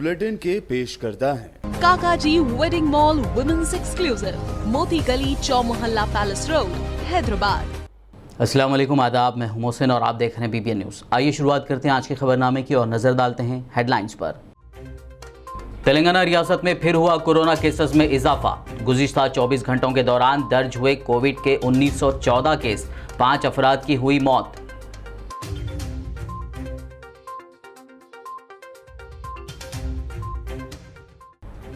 Bulletin के पेश करता है काकाजी वेडिंग मॉल वुमेन्स एक्सक्लूसिव, मोती गली, चौमोहल्ला पैलेस रोड, हैदराबाद। अस्सलाम वालेकुम, आदाब। मैं हूं मोहसिन और आप देख रहे हैं BBN न्यूज़। आइए शुरुआत करते हैं आज के खबरनामे की और नजर डालते हैं हेडलाइंस पर। तेलंगाना रियासत में फिर हुआ कोरोना केसेस में इजाफा। गुज़िश्ता 24 घंटों के दौरान दर्ज हुए कोविड के 1914 केस, 5 अफराद की हुई मौत।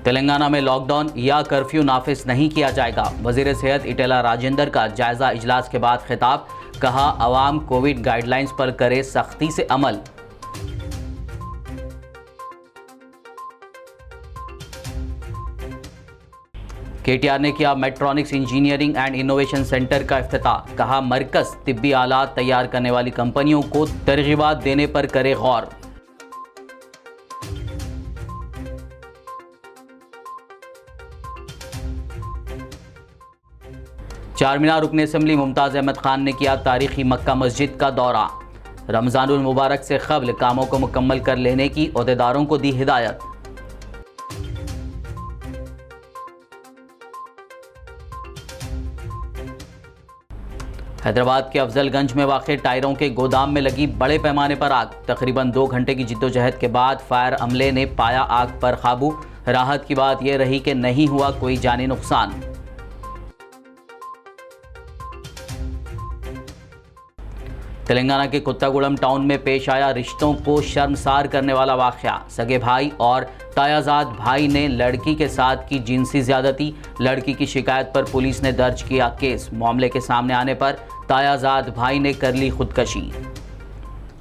तेलंगाना में लॉकडाउन या कर्फ्यू नाफिज नहीं किया जाएगा। वजीर सेहत इटेला राजेंद्र का जायजा इजलास के बाद खिताब, कहा अवाम कोविड गाइडलाइंस पर करे सख्ती से अमल। KTR ने किया मेट्रॉनिक्स इंजीनियरिंग एंड इनोवेशन सेंटर का इफ्तिताह, कहा मरकज तिब्बी आलात तैयार करने वाली कंपनियों को तरगीबात देने पर करे गौर। चारमीनार रुकन असम्बली मुमताज़ अहमद खान ने किया तारीखी मक्का मस्जिद का दौरा। रमज़ानुल मुबारक से क़ब्ल कामों को मुकम्मल कर लेने की ओहदेदारों को दी हिदायत। हैदराबाद के अफजलगंज में वाक़े टायरों के गोदाम में लगी बड़े पैमाने पर आग। तकरीबन 2 घंटे की जिद्दोजहद के बाद फायर अमले ने पाया आग पर काबू। राहत की बात यह रही कि नहीं हुआ कोई जानी नुकसान। तेलंगाना के कुत्तागुड़म टाउन में पेश आया रिश्तों को शर्मसार करने वाला वाक़या। सगे भाई और तायाजाद भाई ने लड़की के साथ की जिनसी ज़्यादती। लड़की की शिकायत पर पुलिस ने दर्ज किया केस। मामले के सामने आने पर तायाजाद भाई ने कर ली खुदकशी।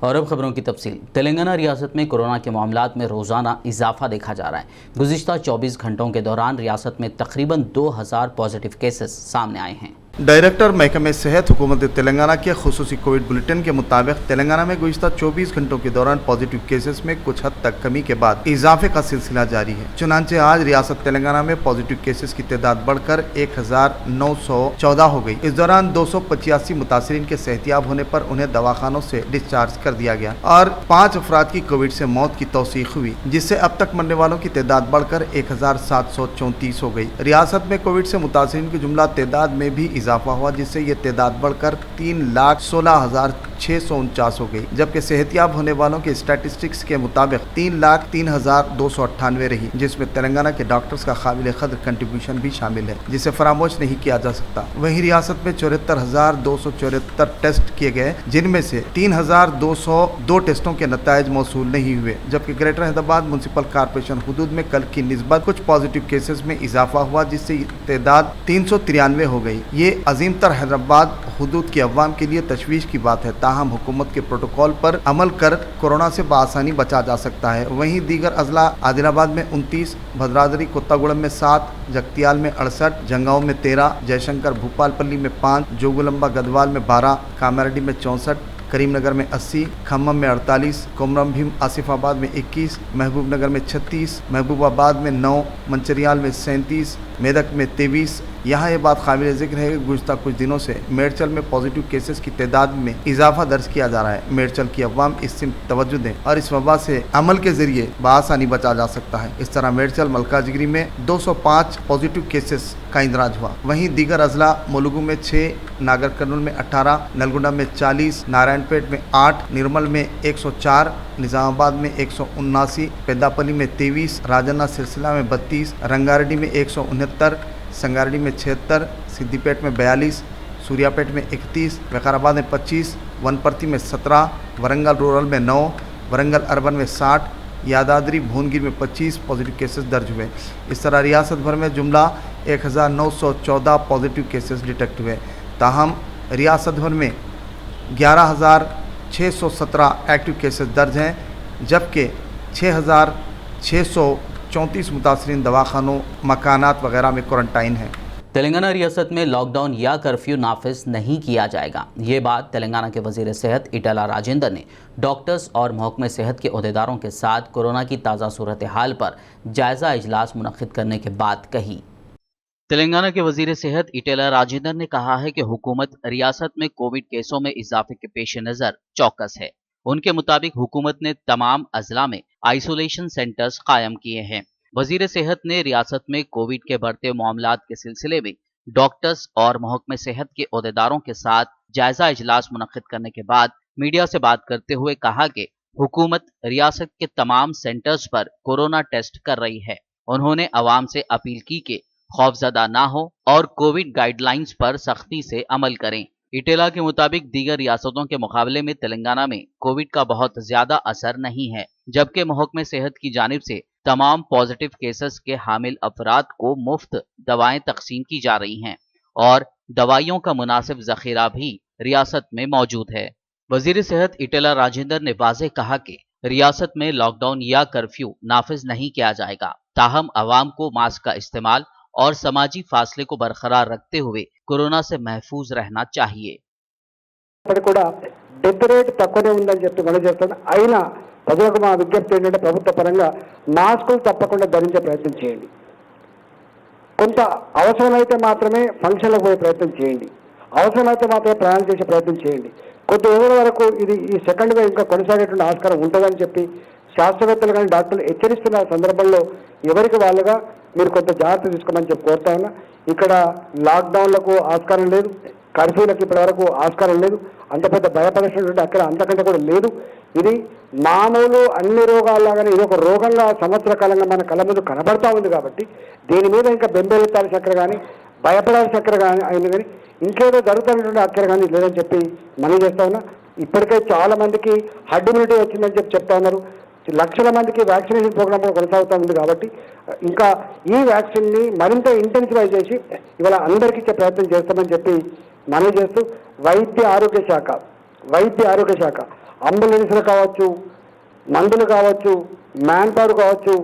और अब खबरों की तफसील। तेलंगाना रियासत में कोरोना के मामलात में रोज़ाना इजाफा देखा जा रहा है। गुज़िश्ता 24 घंटों के दौरान रियासत में तकरीबन 2000 पॉजिटिव केसेस सामने आए हैं। डायरेक्टर महकमे सेहत हुकूमत तेलंगाना के खुसूसी कोविड बुलेटिन के मुताबिक तेलंगाना में गुज़िश्ता 24 घंटों के दौरान पॉजिटिव केसेस में कुछ हद तक कमी के बाद इजाफे का सिलसिला जारी है। चुनांचे आज रियासत तेलंगाना में पॉजिटिव केसेस की तादाद बढ़कर 1914 हो गई। इस दौरान 285 मुतासरीन के सेहतियाब होने पर उन्हें दवाखानों से डिस्चार्ज कर दिया गया और 5 अफराद की कोविड से मौत की तौसीक हुई, जिससे अब तक मरने वालों की तादाद बढ़कर 1734 हो गई। रियासत में कोविड से मुतासरीन की जुमला तादाद में भी इजाफा हुआ, जिससे ये तादाद बढ़कर 3,16,649 हो गई, जबकि सेहतियाब होने वालों के स्टैटिस्टिक्स के मुताबिक 3,03,298 रही, जिसमें तेलंगाना के डॉक्टर्स का काबिल कदर कंट्रीब्यूशन भी शामिल है, जिसे फरामोश नहीं किया जा सकता। वहीं रियासत में 74,274 टेस्ट किए गए, जिनमें से 3,202 टेस्टों के नतायज मौसूल नहीं हुए, जबकि ग्रेटर हैदराबाद म्युनिसिपल कॉर्पोरेशन हुदूद में कल की निस्बत कुछ पॉजिटिव केसेस में इजाफा हुआ, जिससे तादाद 393 हो गई। ये अजीम तर हैदराबाद हुदूद के अवाम के लिए तशवीश की बात है। ताहम हुकूमत के प्रोटोकॉल पर अमल कर कोरोना से बआसानी बचा जा सकता है। वहीं दीगर अजला आदिलाबाद में 29, भद्रादरी कोत्तागुड़म में 7, जगतियाल में 68, जंगाओं में 13, जयशंकर भूपालपल्ली में 5, जोगुलंबा गदवाल में 12, कामारेड्डी में 64, करीमनगर में 80, खम्मम में 48, कोमरम भीम आसिफाबाद में 21, महबूबनगर में 36, महबूबाबाद में 9, मंचरियाल में 37, मेदक में 23। यहाँ ये बात काबिल ज़िक्र है कि गुज़िश्ता कुछ दिनों से मेडचल में पॉजिटिव केसेस की तादाद में इजाफा दर्ज किया जा रहा है। मेडचल की अवाम इससे तवज्जो दें और इस वबा से अमल के जरिए बआसानी बचा जा सकता है। इस तरह मेडचल मलकाजगिरी में 205 पॉजिटिव केसेस का इंदराज हुआ। वहीं दीगर अजला मुलुगु में 6, नागर कर्नूल में 18, नलगुंडा में 40, नारायणपेट में 8, निर्मल में 104, निज़ामाबाद में 179, पेद्दापल्ली में 23, राजन्ना सिलसिला में 32, रंगारेड्डी में 169, संगारेड्डी में 76, सिद्दीपेट में 42, सूर्यापेट में 31, विकाराबाद में 25, वनपर्ती में 17, वरंगल रूरल में 9, वरंगल अर्बन में 60, यादाद्री भुवनगिर में 25 पॉजिटिव केसेस दर्ज हुए। इस तरह रियासत भर में जुमला 1914 पॉजिटिव केसेस डिटेक्ट हुए। ताहम रियासत भर में 11,617 एक्टिव केसेस दर्ज हैं, जबकि 6,634 मुतासरीन दवाखानों, मकानात वगैरह में क्वारंटाइन हैं। तेलंगाना रियासत में लॉकडाउन या कर्फ्यू नाफिज नहीं किया जाएगा। ये बात तेलंगाना के वजीर सेहत इटेला राजेंद्र ने डॉक्टर्स और महकमे सेहत के ओहदेदारों के साथ कोरोना की ताज़ा सूरत हाल पर जायज़ा इजलास मुनक़िद करने के बाद कही। तेलंगाना के वजीर सेहत इटेला राजेंद्र ने कहा है कि हुकूमत रियासत में कोविड केसों में इजाफे के पेश नज़र चौकस है उनके मुताबिक हुकूमत ने तमाम अजला में आइसोलेशन सेंटर्स कायम किए हैं। वजीर सेहत ने रियासत में कोविड के बढ़ते मामलात के सिलसिले में डॉक्टर्स और महकमे सेहत के ओहदेदारों के साथ जायजा इजलास मुनक्किद करने के बाद मीडिया से बात करते हुए कहा कि हुकूमत रियासत के तमाम सेंटर्स पर कोरोना टेस्ट कर रही है। उन्होंने अवाम से अपील की कि खौफजदा ना हो और कोविड गाइडलाइंस पर सख्ती से अमल करें। इटेला के मुताबिक दीगर रियासतों के मुकाबले में तेलंगाना में कोविड का बहुत ज्यादा असर नहीं है, जबकि महकमे सेहत की जानिब से तमाम पॉजिटिव केसेस के हामिल अफराद को मुफ्त दवाएं तकसीम की जा रही हैं और दवाइयों का मुनासिब जखीरा भी रियासत में मौजूद है। वजीर सेहत इटेला राजेंद्र ने वाज़ेह कहा कि रियासत में लॉकडाउन या कर्फ्यू नाफिज नहीं किया जाएगा, ताहम अवाम को मास्क का इस्तेमाल और समाजी फासले को बरकरार रखते हुए कोरोना से महफूज रहना चाहिए। కూడా డెత్ రేట్ తక్కువనే ఉందని చెప్పి మనం చేస్తాం. అయినా ప్రజలకు మా విజ్ఞప్తి ఏంటంటే ప్రభుత్వ పరంగా మాస్కులు తప్పకుండా ధరించే ప్రయత్నం చేయండి. కొంత అవసరమైతే మాత్రమే ఫంక్షన్లకు పోయే ప్రయత్నం చేయండి. అవసరమైతే మాత్రమే ప్రయాణం చేసే ప్రయత్నం చేయండి. కొద్ది రోజుల వరకు ఇది ఈ సెకండ్ వేవ్ ఇంకా కొనసాగేటువంటి ఆస్కారం ఉంటుందని చెప్పి శాస్త్రవేత్తలు కానీ డాక్టర్లు హెచ్చరిస్తున్న సందర్భంలో ఎవరికి వాళ్ళుగా మీరు కొంత జాగ్రత్త తీసుకోమని చెప్పి కోరుతా ఉన్నా. ఇక్కడ లాక్డౌన్లకు ఆస్కారం లేదు, కర్ఫ్యూలకు ఇప్పటి వరకు ఆస్కారం లేదు, అంత పెద్ద భయపడాల్సినటువంటి అక్కడ అంతకంటే కూడా లేదు. ఇది మామూలు అన్ని రోగాల్లాగానే ఇది ఒక రోగంగా సంవత్సర కాలంగా మన కళ్ళ ముందు కనబడతా ఉంది కాబట్టి దీని మీద ఇంకా బెంబేలెత్తాల్సిన అక్కడ కానీ భయపడాల్సిన అక్కడ కానీ అయింది కానీ ఇంకేదో జరుగుతున్నటువంటి అక్కడ కానీ లేదని చెప్పి మనం చేస్తా ఉన్నా. ఇప్పటికే చాలా మందికి హర్డ్ ఇమ్యూనిటీ వచ్చిందని చెప్పి చెప్తా ఉన్నారు. లక్షల మందికి వ్యాక్సినేషన్ ప్రోగ్రామ్ కూడా కొనసాగుతూ ఉంది కాబట్టి ఇంకా ఈ వ్యాక్సిన్ని మరింత ఇంటెన్సిఫై చేసి ఇవాళ అందరికీ ఇచ్చే ప్రయత్నం చేస్తామని చెప్పి మనవి చేస్తూ వైద్య ఆరోగ్య శాఖ అంబులెన్స్లు కావచ్చు, మందులు కావచ్చు, మ్యాన్ పవర్ కావచ్చు,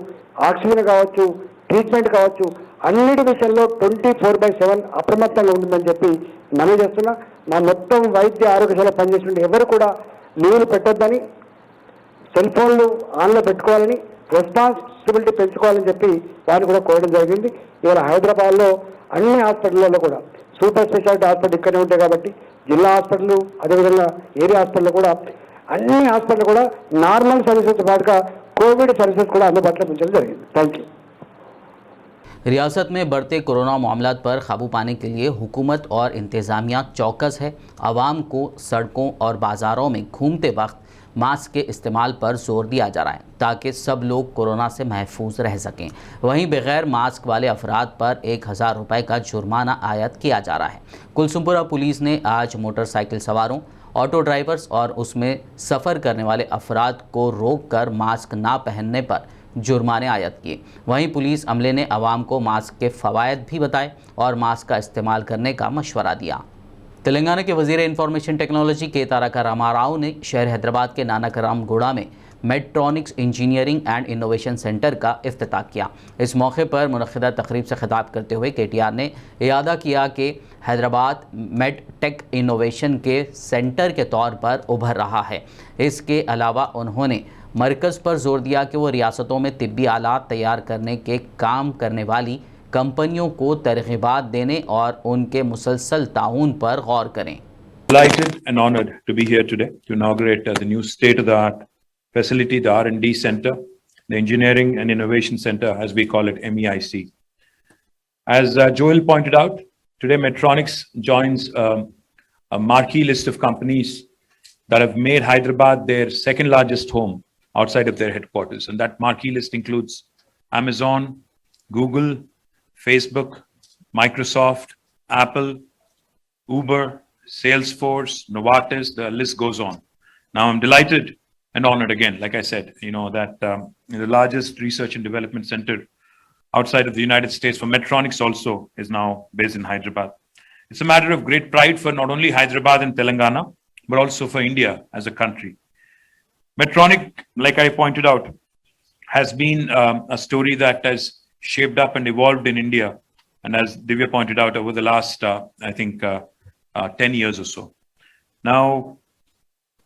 ఆక్సిజన్ కావచ్చు, ట్రీట్మెంట్ కావచ్చు, అన్నిటి విషయంలో 24/7 అప్రమత్తంగా ఉంటుందని చెప్పి మనవి చేస్తున్నా. మా మొత్తం వైద్య ఆరోగ్యశాల పనిచేసిన ఎవరు కూడా లీవ్లు పెట్టొద్దని, సెల్ ఫోన్లు ఆన్లో పెట్టుకోవాలని, రెస్పాన్సిబిలిటీ పెంచుకోవాలని చెప్పి వారిని కూడా కోరడం జరిగింది. ఇవాళ హైదరాబాద్లో అన్ని హాస్పిటల్లో కూడా సూపర్ స్పెషాలిటీ హాస్పిటల్ ఇక్కడే ఉంటాయి కాబట్టి జిల్లా హాస్పిటల్ అదేవిధంగా ఏరియా హాస్పిటల్ కూడా అన్ని హాస్పిటల్ కూడా నార్మల్ సర్వీసెస్ పాటుగా కోవిడ్ సర్వీసెస్ కూడా అందుబాటులో ఉంచడం జరిగింది. Thank you. रियासत में बढ़ते कोरोना मामलात पर काबू पाने के लिए हुकूमत और इंतज़ामिया चौकस है। आवाम को सड़कों और बाज़ारों में घूमते वक्त मास्क के इस्तेमाल पर जोर दिया जा रहा है ताकि सब लोग कोरोना से महफूज रह सकें। वहीं बगैर मास्क वाले अफराद पर 1000 रुपये का जुर्माना आयद किया जा रहा है। कुलसुमपुरा पुलिस ने आज मोटरसाइकिल सवारों, ऑटो ड्राइवर्स और उसमें सफ़र करने वाले अफराद को रोक कर मास्क ना पहनने पर जुर्माने आयद किए। वहीं पुलिस अमले ने आवाम को मास्क के फ़वायद भी बताए और मास्क का इस्तेमाल करने का मशवरा दिया। तेलंगाना के वज़ीर इंफॉर्मेशन टेक्नोलॉजी के तारका रामाराव ने शहर हैदराबाद के नानकराम गोड़ा में मेट्रॉनिक्स इंजीनियरिंग एंड इनोवेशन सेंटर का इफ्तिताह किया। इस मौके पर मुनक़्क़िदा तकरीब से खिताब करते हुए KTR ने इयादा किया कि हैदराबाद मेड टेक इनोवेशन के सेंटर के तौर पर उभर रहा है। इसके अलावा उन्होंने मरकज़ पर जोर दिया कि वो रियासतों में तिब्बी आलात तैयार करने के काम करने वाली कंपनियों को तरग़ीबात देने और उनके मुसलसल ताउन पर गौर करें। Delighted and honored to be here today to inaugurate the new state-of-the-art facility, the R&D Center, the Engineering and Innovation Center, as we call it, MEIC. As Joel pointed out, today Medtronics joins a marquee list of companies that have made Hyderabad their second largest home outside of their headquarters. And that marquee list includes Amazon, Google, Facebook, Microsoft, Apple, Uber, Salesforce, Novartis, the list goes on. Now I'm delighted and honored again, like I said, that the largest research and development center outside of the United States for Medtronics also is now based in Hyderabad. It's a matter of great pride for not only Hyderabad and Telangana, but also for India as a country. Medtronic, like I pointed out, has been a story that has shaped up and evolved in India. And as Divya pointed out, over the last, 10 years or so. Now,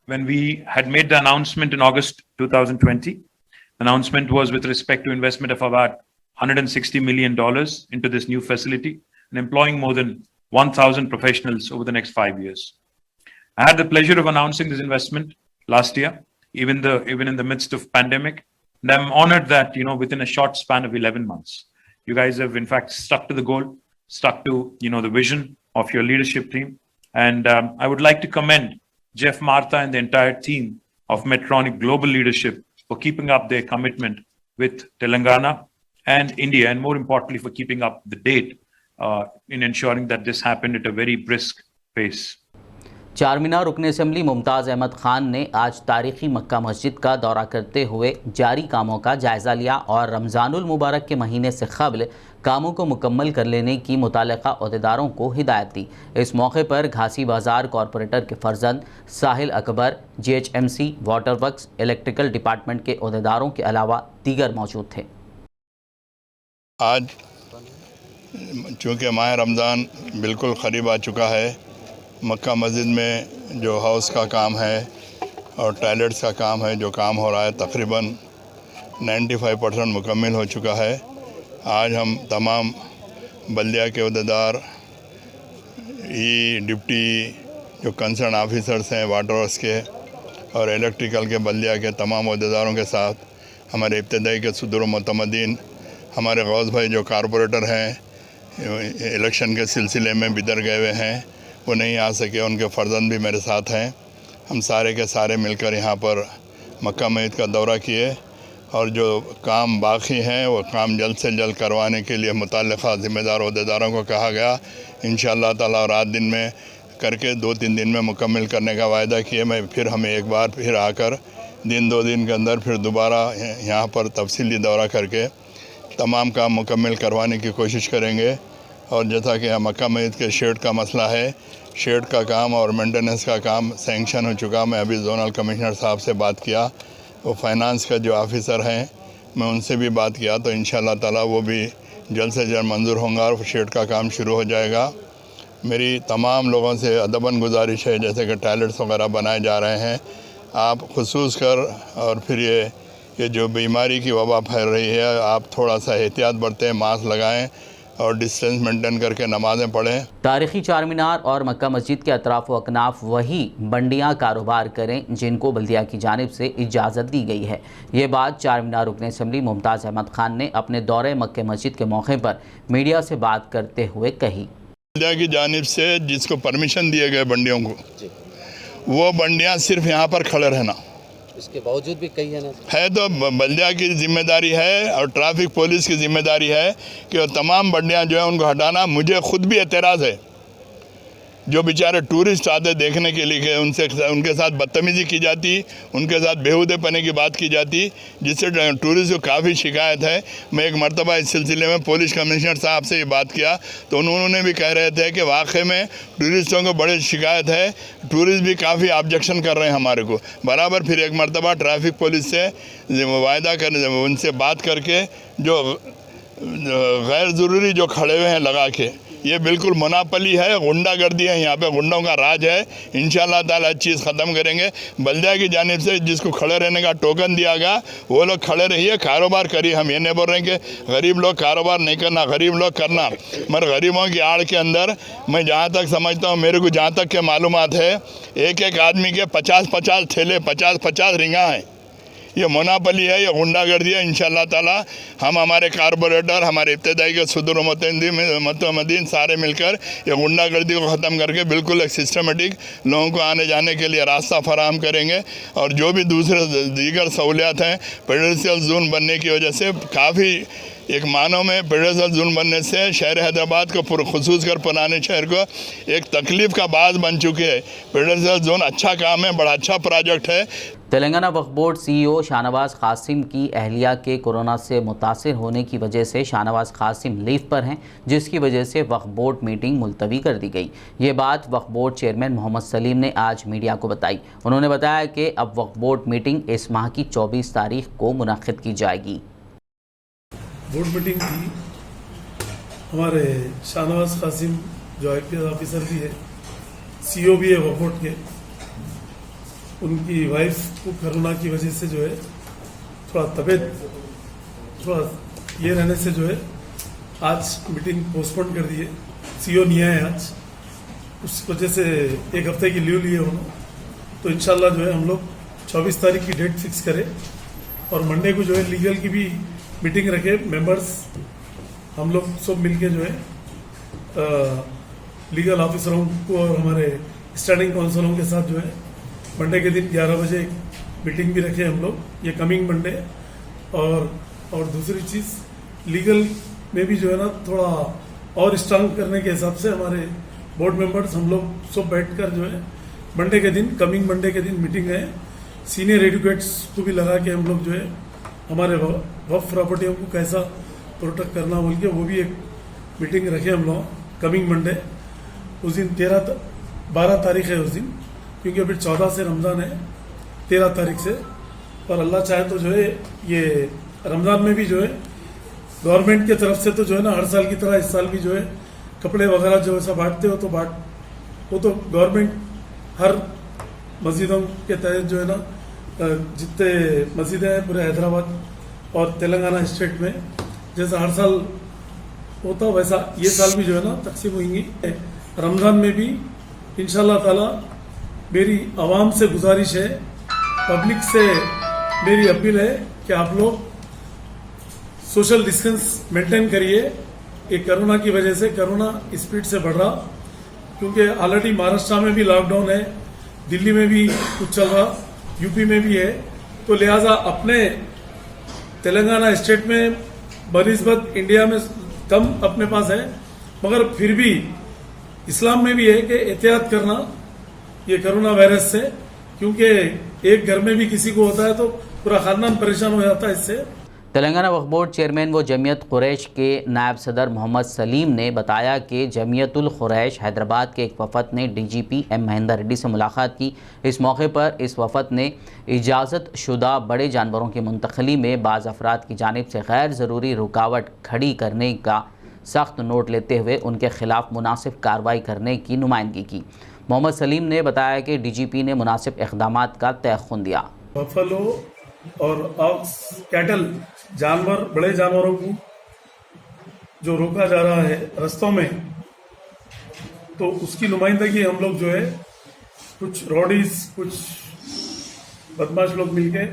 when we had made the announcement in August 2020, the announcement was with respect to investment of about $160 million into this new facility and employing more than 1,000 professionals over the next 5 years. I had the pleasure of announcing this investment last year, even in the midst of pandemic. And I'm honored that, within a short span of 11 months, you guys have in fact stuck to the goal, stuck to, the vision of your leadership team. And I would like to commend Jeff Martha and the entire team of Medtronic Global Leadership for keeping up their commitment with Telangana and India, and more importantly, for keeping up the date in ensuring that this happened at a very brisk pace. Charminar रुकन assembly Mumtaz Ahmad Khan ने आज तारीख़ी मक्का मस्जिद का दौरा करते हुए जारी कामों का जायज़ा लिया और रमज़ानुल मुबारक के महीने से क़ब्ल कामों को मुकम्मल कर लेने की मुताल्लिक़ा अहदेदारों को हिदायत दी। इस मौके पर घासी बाज़ार कॉरपोरेटर के फर्जंद Sahil Akbar, GHMC, water works, electrical department के अहदेदारों के अलावा दीगर मौजूद थे। आज चूँकि माह रमज़ान बिल्कुल क़रीब आ चुका है, मक्का मस्जिद में जो हाउस का काम है और टॉयलेट्स का काम है, जो काम हो रहा है तकरीबन 95% मुकम्मल हो चुका है। आज हम तमाम बल्दिया के अहदेदार, डिप्टी जो कंसर्न ऑफिसर्स हैं वाटर वर्क्स के और इलेक्ट्रिकल के बल्दिया के तमाम अहदेदारों के साथ हमारे इब्तदाई के सदर मुतमदीन, हमारे गौस भाई जो कॉरपोरेटर हैं, इलेक्शन के सिलसिले में बिदर गए हुए हैं, वो नहीं आ सके, उनके फर्जंद भी मेरे साथ हैं। हम सारे के सारे मिलकर यहाँ पर मक्का मस्जिद का दौरा किए और जो काम बाकी हैं वो काम जल्द से जल्द करवाने के लिए मुतल्लिक़ा ज़िम्मेदार अहदेदारों को कहा गया। इंशाअल्लाह ताला रात दिन में करके 2-3 दिन में मुकम्मल करने का वायदा किए। मैं फिर हमें एक बार फिर आकर 2 दिन के अंदर फिर दोबारा यहाँ पर तफसीली दौरा करके तमाम काम मुकम्मल करवाने की कोशिश करेंगे। और जैसा कि मक्का मस्जिद के शेड का मसला है, शेड का काम और मेंटेनेंस का काम सैंक्शन हो चुका। मैं अभी जोनल कमिश्नर साहब से बात किया, वो फाइनेंस का जो ऑफिसर हैं मैं उनसे भी बात किया, तो इंशाअल्लाह ताला वो भी जल्द से जल्द मंजूर होंगे और शेड का काम शुरू हो जाएगा। मेरी तमाम लोगों से अदबन गुजारिश है, जैसे कि टॉयलेट्स वगैरह बनाए जा रहे हैं, आप खुसूस कर और फिर ये जो बीमारी की वबा फैल रही है, आप थोड़ा सा एहतियात बरतें, मास्क लगाएं और डिस्टेंस मेंटेन करके नमाज़ें पढ़ें। तारीख़ी चारमीनार और मक्का मस्जिद के अतराफ़ व अकनाफ वही बंडियाँ कारोबार करें जिनको बल्दिया की जानिब से इजाज़त दी गई है। ये बात चारमीनार रुकन असम्बली मुमताज़ अहमद ख़ान ने अपने दौरे मक्का मस्जिद के मौके पर मीडिया से बात करते हुए कही। बल्दिया की जानिब से जिसको परमिशन दिए गए बंडियों को, वो बंडियाँ सिर्फ यहाँ पर खड़े रहना, इसके बावजूद भी कई है तो बल्दिया की जिम्मेदारी है और ट्रैफिक पुलिस की जिम्मेदारी है कि वो तमाम बंडियां जो है उनको हटाना। मुझे खुद भी एतराज़ है, जो बेचारे टूरिस्ट आते देखने के लिए उनके साथ बदतमीज़ी की जाती, उनके साथ बेहूदेपने की बात की जाती, जिससे टूरिस्ट को काफ़ी शिकायत है। मैं एक मरतबा इस सिलसिले में पुलिस कमिश्नर साहब से ये बात किया तो उन्होंने भी कह रहे थे कि वाकई में टूरिस्टों को बड़ी शिकायत है, टूरिस्ट भी काफ़ी ऑब्जेक्शन कर रहे हैं हमारे को। बराबर फिर एक मरतबा ट्रैफिक पुलिस से वायदा कर उनसे बात करके जो गैर ज़रूरी जो खड़े हुए हैं लगा के, ये बिल्कुल मुनापली है, गुंडागर्दी है, यहाँ पे गुंडों का राज है। इंशाअल्लाह ताला अच्छी चीज़ ख़त्म करेंगे। बल्दिया की जानिब से जिसको खड़े रहने का टोकन दिया गया वो लोग खड़े रहिए, कारोबार करिए। हम ये नहीं बोल रहे हैं कि गरीब लोग कारोबार नहीं करना, गरीब लोग करना, मगर गरीबों की आड़ के अंदर मैं जहाँ तक समझता हूँ, मेरे को जहाँ तक के मालूमात है, एक आदमी के 50-50 ठेले, 50-50 रिंगा हैं। ये मोनापली है, ये गुंडागर्दी है। इंशाअल्लाह ताला हम हमारे कारपोरेटर, हमारे इब्तदाई के सदर मुतमदीन सारे मिलकर ये गुंडागर्दी को ख़त्म करके बिल्कुल एक सिस्टमेटिक लोगों को आने जाने के लिए रास्ता फराहम करेंगे। और जो भी दूसरे दीगर सहूलियात हैं, पेडेंशियल जोन बनने की वजह से काफ़ी एक मानों में पेडेंशियल जोन बनने से शहर हैदराबाद को खुसूस कर पुराने शहर को एक तकलीफ़ का बाज़ बन चुकी है। पेडेंशियल जोन अच्छा काम है, बड़ा अच्छा प्रोजेक्ट है। तेलंगाना वक्फ बोर्ड CEO शाहनवाज कासिम की अहलिया के कोरोना से मुतासिर होने की वजह से शाहनवाज कासिम लीव पर हैं, जिसकी वजह से वक्फ बोर्ड मीटिंग मुलतवी कर दी गई। ये बात वक्फ बोर्ड चेयरमैन मोहम्मद सलीम ने आज मीडिया को बताई। उन्होंने बताया कि अब वक्फ बोर्ड मीटिंग इस माह की 24 तारीख को मुनक्किद की जाएगी। बोर्ड मीटिंग थी, हमारे शाहनवाज कासिम जो IPS ऑफिसर भी है, CEO भी है वक्फ बोर्ड के, उनकी वाइफ को कोरोना की वजह से जो है थोड़ा तबीयत थोड़ा ये रहने से जो है आज मीटिंग पोस्टपोन कर दी है। CEO नहीं आए आज, उस वजह से 1 हफ्ते की लीव लिए उन्होंने। तो इंशाल्लाह जो है हम लोग 24 तारीख की डेट फिक्स करे और मंडे को जो है लीगल की भी मीटिंग रखे। मेंबर्स हम लोग सब मिलके जो है लीगल ऑफिसरों को और हमारे स्टैंडिंग काउंसिलों के साथ जो है मंडे के दिन 11 बजे मीटिंग भी रखे हम लोग, ये कमिंग मंडे। और दूसरी चीज़ लीगल में भी जो है ना थोड़ा और स्ट्रांग करने के हिसाब से हमारे बोर्ड मेंबर्स हम लोग सब बैठकर जो है मंडे के दिन, कमिंग मंडे के दिन मीटिंग है। सीनियर एडवोकेट्स को भी लगा के हम लोग जो है हमारे वक्फ प्रॉपर्टियों को कैसा प्रोटेक्ट करना बोल के वो भी एक मीटिंग रखे हम लोग कमिंग मंडे। उस दिन 12 तारीख है उस दिन, क्योंकि अभी 14 से रमज़ान है, 13 तारीख से। और अल्लाह चाहे तो जो है ये रमज़ान में भी जो है गवर्नमेंट की तरफ से तो जो है ना हर साल की तरह इस साल भी जो है कपड़े वगैरह जो ऐसा बांटते हो तो वो तो गवर्नमेंट हर मस्जिदों के तहत जो है ना जितने मस्जिदें हैं पूरे हैदराबाद और तेलंगाना स्टेट में जैसा हर साल होता वैसा ये साल भी जो है ना तकसीम होंगी। रमज़ान में भी इंशाल्लाह ताला मेरी आवाम से गुजारिश है, पब्लिक से मेरी अपील है कि आप लोग सोशल डिस्टेंस मेंटेन करिए। ये कोरोना की वजह से कोरोना स्पीड से बढ़ रहा, क्योंकि ऑलरेडी महाराष्ट्र में भी लॉकडाउन है, दिल्ली में भी कुछ चल रहा, यूपी में भी है। तो लिहाजा अपने तेलंगाना स्टेट में बनिस्बत इंडिया में कम अपने पास है, मगर फिर भी इस्लाम में भी है कि एहतियात करना ये कोरोना वायरस से, क्योंकि एक घर में भी किसी को होता है तो पूरा खानदान परेशान हो जाता है इससे। तेलंगाना वक्फ बोर्ड चेयरमैन व जमीयत कुरैश के नायब सदर मोहम्मद सलीम ने बताया कि जमीयतुल कुरैश हैदराबाद के एक वफद ने डीजीपी एम महेंदर रेड्डी से मुलाकात की। इस मौके पर इस वफद ने इजाज़त शुदा बड़े जानवरों की मुंतकली में बाज़ अफराद की जानिब से गैर ज़रूरी रुकावट खड़ी करने का सख्त नोट लेते हुए उनके खिलाफ मुनासिब कार्रवाई करने की नुमाइंदगी की। मोहम्मद सलीम ने बताया कि डीजीपी ने मुनासिब इक़दामात का तयख़ुन दिया। बफलो और ऑक्स कैटल जानवर, बड़े जानवरों को जो रोका जा रहा है रास्तों में, तो उसकी नुमाइंदगी हम लोग जो है कुछ रॉडीज, कुछ बदमाश लोग मिलके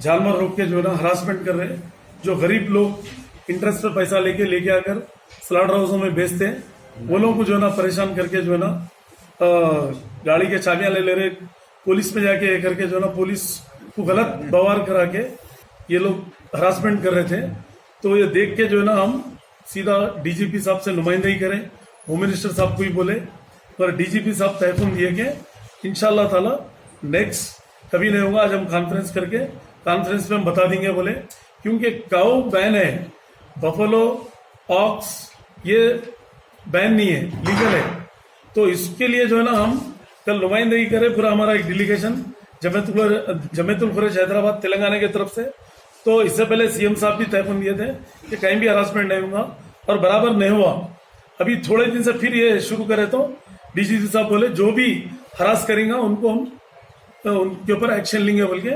जानवर रोक के जो है ना हरासमेंट कर रहे हैं। जो गरीब लोग इंटरेस्ट पे पैसा लेके आकर स्लॉटर हाउसों में बेचते हैं, वो लोगों को जो है ना परेशान करके जो है ना गाड़ी के चाबियां ले रहे, पुलिस में जाके करके जो है ना पुलिस को गलत व्यवहार करा के ये लोग हरासमेंट कर रहे थे। तो ये देख के जो है ना हम सीधा डीजीपी साहब से नुमाइंदगी करें, होम मिनिस्टर साहब को ही बोले, पर डीजीपी साहब तयख़ुन दिए कि इंशाल्लाह ताला नेक्स्ट कभी नहीं होगा। आज हम कॉन्फ्रेंस करके कॉन्फ्रेंस में हम बता देंगे बोले, क्योंकि काऊ बैन है, बफलो ऑक्स ये बैन नहीं है, लीगल है। तो इसके लिए जो है ना हम कल नुमाइंदगी करें, पूरा हमारा एक डेलीगेशन जमीयतुल कुरैश हैदराबाद तेलंगाना की तरफ से। तो इससे पहले सीएम साहब भी तयख़ुन दिए थे कि कहीं भी हरासमेंट नहीं होगा, और बराबर नहीं हुआ। अभी थोड़े दिन से फिर ये शुरू करे तो डीजीपी साहब बोले जो भी हरास करेंगे उनको हम उनके ऊपर एक्शन लेंगे बोल के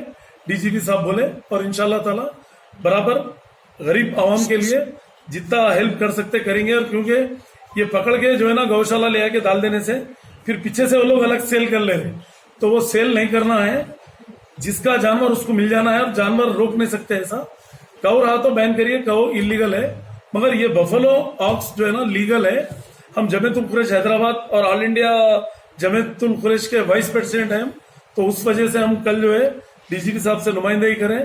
डीजीपी साहब बोले। और इंशाल्लाह ताला बराबर गरीब आवाम के लिए जितना हेल्प कर सकते करेंगे। और क्योंकि ये पकड़ के जो है ना गौशाला ले आके डाल देने से फिर पीछे से वो लोग अलग सेल कर ले रहे, तो वो सेल नहीं करना है, जिसका जानवर उसको मिल जाना है। और जानवर रोक नहीं सकते ऐसा। काऊ रहा तो बैन करिए, काऊ इलीगल है, मगर ये बफलो ऑक्स जो है ना लीगल है। हम जमीयतुल कुरैश हैदराबाद और ऑल इंडिया जमीयतुल कुरैश के वाइस प्रेसिडेंट हैं, तो उस वजह से हम कल जो है डीजीपी साहब से नुमाइंदगी करें।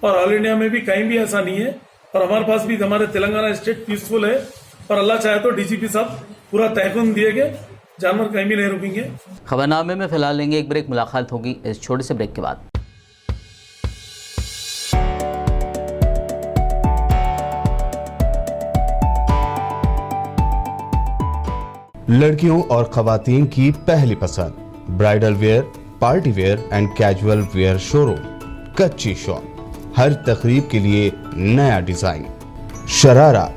और ऑल इंडिया में भी कहीं भी ऐसा नहीं है, और हमारे पास भी हमारे तेलंगाना स्टेट पीसफुल है। और अल्लाह चाहे तो डीजीपी साहब पूरा तयख़ुन दिए गए, जानवर कहीं भी नहीं रुकेंगे। खबरनामे में फिलहाल लेंगे एक ब्रेक, मुलाकात होगी इस छोटे से ब्रेक के बाद। लड़कियों और खवातीन की पहली पसंद, bridal wear, party wear and casual wear showroom, Kacchi shop. हर तकरीब के लिए नया design, sharara,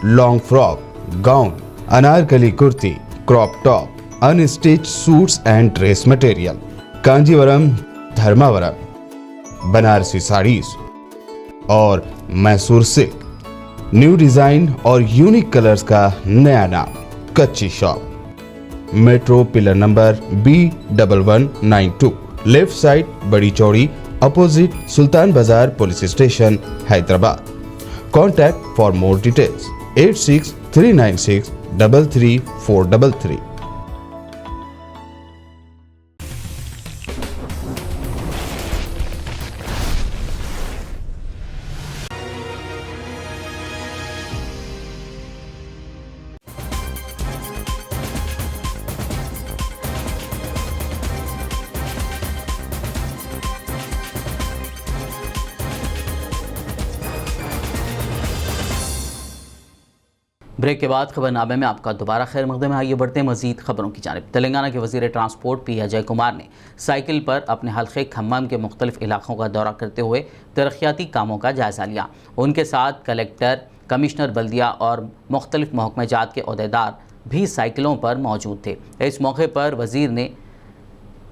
long frock, gown, anarkali kurti, crop top, unstitch suits and dress material, Kanjeevaram, Dharmavaram, Banarasi saris और मैसूर सिल्क। न्यू डिजाइन और यूनिक कलर्स का नया नाम, Kacchi shop. Metro pillar number B1192, left side Badi Chowdi opposite Sultan Bazaar police station Hyderabad. Contact for more details 8639633433। Break के बाद खबरनामे में आपका दोबारा खैर मकदम है। आइए बढ़ते हैं मजीद खबरों की जानिब। तेलंगाना के वजीर ट्रांसपोर्ट पी अजय कुमार ने साइकिल पर अपने हल्के खम्मम के मुख्तलिफ इलाकों का दौरा करते हुए तरक्याती कामों का जायज़ा लिया। उनके साथ कलेक्टर, कमिश्नर बल्दिया और मुख्तलिफ महकमेजात के अहदेदार भी साइकिलों पर मौजूद थे। इस मौके पर वजीर ने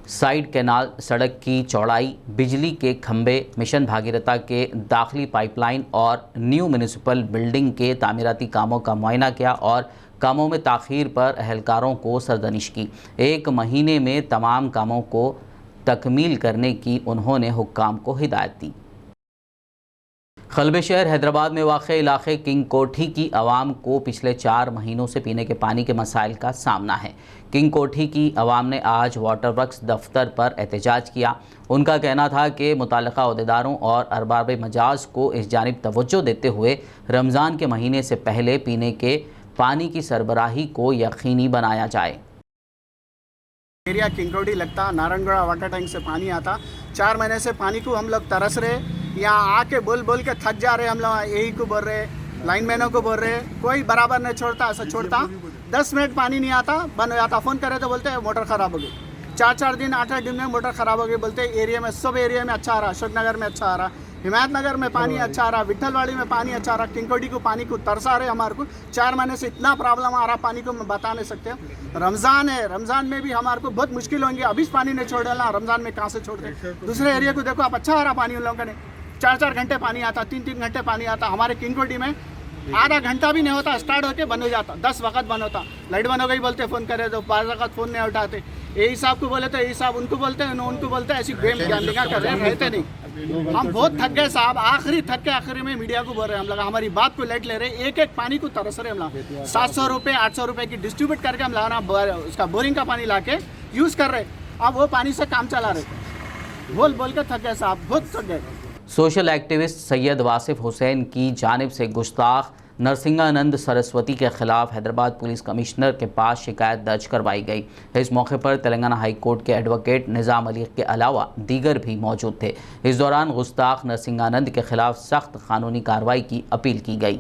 साइड कैनाल, सड़क की चौड़ाई, बिजली के खंभे, मिशन भागीरथा के दाखिली पाइपलाइन और न्यू म्यूनिसिपल बिल्डिंग के तामीराती कामों का मुआयना किया और कामों में ताख़ीर पर अहलकारों को सरदनिश की। 1 महीने में तमाम कामों को तकमील करने की उन्होंने हुक्काम को हिदायत दी। खलबे शहर हैदराबाद में वाक़े इलाके किंग कोठी की आवाम को पिछले 4 महीनों से पीने के पानी के मसाइल का सामना है। किंग कोठी की आवाम ने आज वाटर वर्क्स दफ्तर पर एहतजाज किया। उनका कहना था कि मुताल्लिक़ा अहदेदारों और अरबाब मजाज को इस जानिब तवज्जो देते हुए रमज़ान के महीने से पहले पीने के पानी की सरबराही को यकीनी बनाया जाए। एरिया किंगकोठी लगता, नारायणगढ़ वाटर टैंक से पानी आता। 4 महीने से पानी को हम लोग तरस रहे, यहाँ आके बोल बोल के थक जा रहे। हम लोग यही को बोल रहे, लाइनमैनों को बोल रहे, कोई बराबर नहीं छोड़ता। ऐसा छोड़ता 10 मिनट पानी नहीं आता, बंद हो जाता। फ़ोन करे तो बोलते मोटर ख़राब हो गई। 4-4 दिन 8-8 दिन में मोटर ख़राब हो गई। बोलते एरिया में, सब एरिया में अच्छा आ रहा, अशोक नगर में अच्छा आ रहा, हिमायत नगर में पानी अच्छा आ रहा, विठलवाड़ी में पानी अच्छा आ रहा, किंगकोठी को पानी को तरसा रहे। हमारे को 4 महीने से इतना प्रॉब्लम आ रहा पानी को, मैं बता नहीं सकते। रमज़ान है, रमज़ान में भी हमारे को बहुत मुश्किल होंगी। अभी पानी नहीं छोड़ डाला, रमज़ान में कहाँ से छोड़ते। दूसरे एरिया को देखो आप, अच्छा आ रहा पानी उन लोगों ने। 4-4 घंटे पानी आता, 3-3 घंटे पानी आता। हमारे किंगकोठी में आधा घंटा भी नहीं होता, स्टार्ट होके बंद हो जाता। 10 वक्त बंद होता, लाइट बंद हो गई बोलते, फ़ोन करे तो 5 वक्त फ़ोन नहीं उठाते। यही साहब को बोले तो यही साहब उनको बोलते हैं, उनको बोलते हैं। ऐसी गेम निगाह कर रहे हैं, रहते नहीं। हम बहुत थक गए साहब, आखिरी में मीडिया को बोल रहे हैं। हम लोग हमारी बात को लेट ले रहे, एक पानी को तरस रहे। हम लोग 700 रुपये 800 रुपये की डिस्ट्रीब्यूट करके हम लाना, उसका बोरिंग का पानी ला के यूज़ कर रहे। अब वो पानी से काम चला रहे। बोल बोल के थक गए साहब, बहुत थक गए। सोशल एक्टिविस्ट सैयद वासिफ हुसैन की जानिब से गुस्ताख नरसिंहानंद सरस्वती के खिलाफ हैदराबाद पुलिस कमिश्नर के पास शिकायत दर्ज करवाई गई। इस मौके पर तेलंगाना हाई कोर्ट के एडवोकेट निज़ाम अली के अलावा दीगर भी मौजूद थे। इस दौरान गुस्ताख नरसिंहानंद के खिलाफ सख्त कानूनी कार्रवाई की अपील की गई।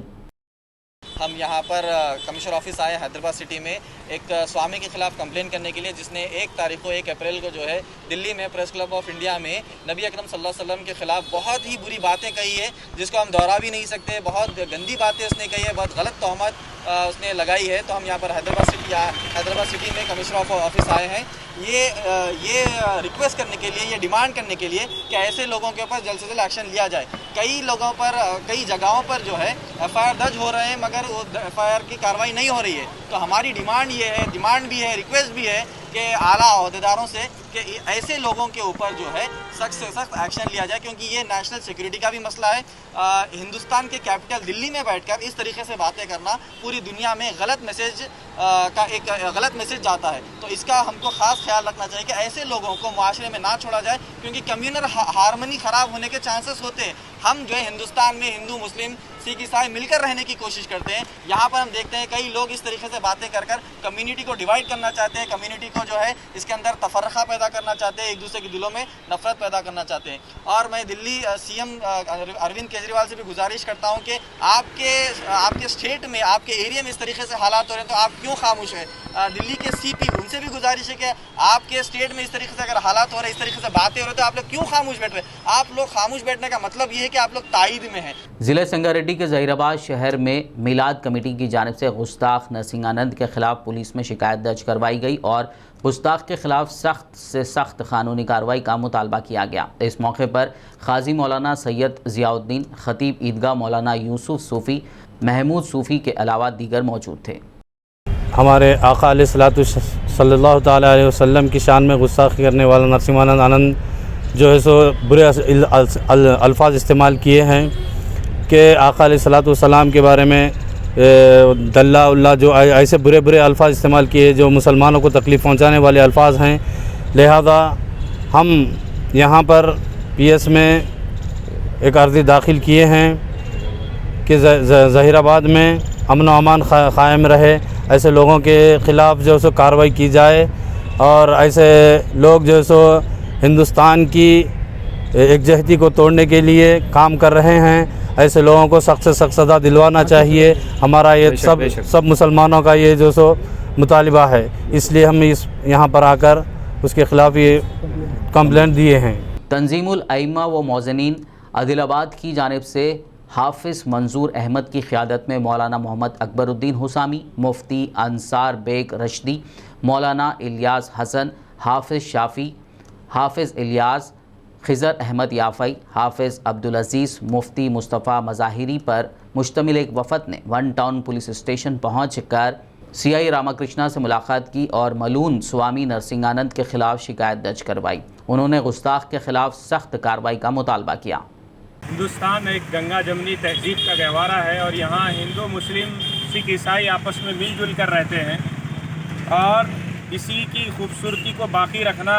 हम यहाँ पर कमिश्नर ऑफिस आए हैदराबाद सिटी में एक स्वामी के खिलाफ कंप्लेन करने के लिए, जिसने 1 अप्रैल को जो है दिल्ली में प्रेस क्लब ऑफ इंडिया में नबी अकरम सल्लल्लाहु अलैहि वसल्लम के खिलाफ बहुत ही बुरी बातें कही है, जिसको हम दोहरा भी नहीं सकते। बहुत गंदी बातें उसने कही है, बहुत गलत तहमत उसने लगाई है। तो हम यहाँ पर हैदराबाद सिटी में कमिश्नर ऑफिस आए हैं ये रिक्वेस्ट करने के लिए, ये डिमांड करने के लिए कि ऐसे लोगों के ऊपर जल्द से जल्द एक्शन लिया जाए। कई लोगों पर, कई जगहों पर जो है FIR दर्ज हो रहे हैं, मगर वो FIR की कार्रवाई नहीं हो रही है। तो हमारी डिमांड भी है, रिक्वेस्ट भी है कि आला अहदेदारों से कि ऐसे लोगों के ऊपर जो है सख्त से सख्त एक्शन लिया जाए, क्योंकि ये नेशनल सिक्योरिटी का भी मसला है। हिंदुस्तान के कैपिटल दिल्ली में बैठकर इस तरीके से बातें करना पूरी दुनिया में गलत मैसेज एक गलत मैसेज जाता है। तो इसका हमको ख़ास ख्याल रखना चाहिए कि ऐसे लोगों को मुआशरे में ना छोड़ा जाए, क्योंकि कम्युनल हार्मनी ख़राब होने के चांसेस होते हैं। हम जो है हिंदुस्तान में हिंदू, मुस्लिम, सिख, ईसाई मिलकर रहने की कोशिश करते हैं। यहाँ पर हम देखते हैं कई लोग इस तरीके से बातें कर कम्युनिटी को डिवाइड करना चाहते हैं, कम्युनिटी को जो है इसके अंदर तफर्रक़ा पैदा करना चाहते हैं, एक दूसरे के दिलों में नफरत पैदा करना चाहते हैं। और मैं दिल्ली CM अरविंद केजरीवाल से भी गुजारिश करता हूँ कि आपके स्टेट में, आपके एरिया में इस तरीके से हालात हो रहे हैं तो आप क्यों खामोश है। दिल्ली के CP उनसे भी गुजारिश है कि आपके स्टेट में इस तरीके से अगर हालात हो रहे हैं, इस तरीके से बातें हो रही है, तो आप लोग क्यों खामोश बैठ रहे हैं। आप लोग खामोश बैठने का मतलब ये है कि आप लोग ताईद में हैं। ज़िले संगारेड्डी के ज़हीराबाद शहर में मिलाद कमेटी की जानिब से गुस्ताख नरसिंहानंद के खिलाफ पुलिस में शिकायत दर्ज करवाई गई और गुस्ताख के खिलाफ सख्त से सख्त कानूनी कार्रवाई का मुतालबा किया गया। इस मौके पर खाजी मौलाना सैयद ज़ियाउद्दीन, खतीब ईदगाह मौलाना यूसुफ सूफ़ी, महमूद सूफ़ी के अलावा दीगर मौजूद थे। हमारे आका अलैहिस्सलातु सल्लल्लाहु ताला अलैहि वसल्लम की शान में गुस्ताखी करने वाला नरसिम्हानंद आनंद जो है सो बुरे अल्फाज इस्तेमाल किए हैं कि आका अलैहिस्सलातु वस्सलाम के बारे में दल्ला उल्ला जो ऐसे बुरे बुरे अल्फाज इस्तेमाल किए जो मुसलमानों को तकलीफ़ पहुंचाने वाले अल्फाज हैं। लिहाजा हम यहाँ पर पीएस में एक अर्ज़ी दाखिल किए हैं कि ज़हीराबाद में अमन व अमान क़ायम रहे, ऐसे लोगों के ख़िलाफ़ जो है सो कार्रवाई की जाए और ऐसे लोग जो है सो हिंदुस्तान की एकजहती को तोड़ने के लिए काम कर रहे हैं, ऐसे लोगों को सख्त से सख्त सज़ा दिलवाना चाहिए। हमारा ये सब मुसलमानों का ये जो सो मुतालिबा है, इसलिए हम यहाँ पर आकर उसके ख़िलाफ़ ये कंप्लेंट दिए हैं। तंजीमुल अइम्मा व मौज़नीन आदिलाबाद की जानिब से हाफिज़ मंजूर अहमद की क़ियादत में मौलाना मोहम्मद अकबरुद्दीन हुसामी, मुफ्ती अंसार बेग रशदी, मौलाना इलियास हसन, हाफिज़ शाफ़ी, हाफिज़ इलियास, खिज़र अहमद याफ़ई, हाफिज़ अब्दुल अज़ीज़, मुफ्ती मुस्तफ़ा मज़ाहिरी पर मुश्तमिल एक वफ़द ने वन टाउन पुलिस स्टेशन पहुँच कर CI रामाकृष्णा से मुलाकात की और मलून स्वामी नरसिंहानंद के ख़िलाफ़ शिकायत दर्ज करवाई। उन्होंने गुस्ताख के ख़िलाफ़ सख्त कार्रवाई का मुतालबा किया। हिंदुस्तान एक गंगा जमनी तहजीब का गहवारा है और यहाँ हिंदू मुस्लिम सिख ईसाई आपस में मिलजुल कर रहते हैं और इसी की खूबसूरती को बाकी रखना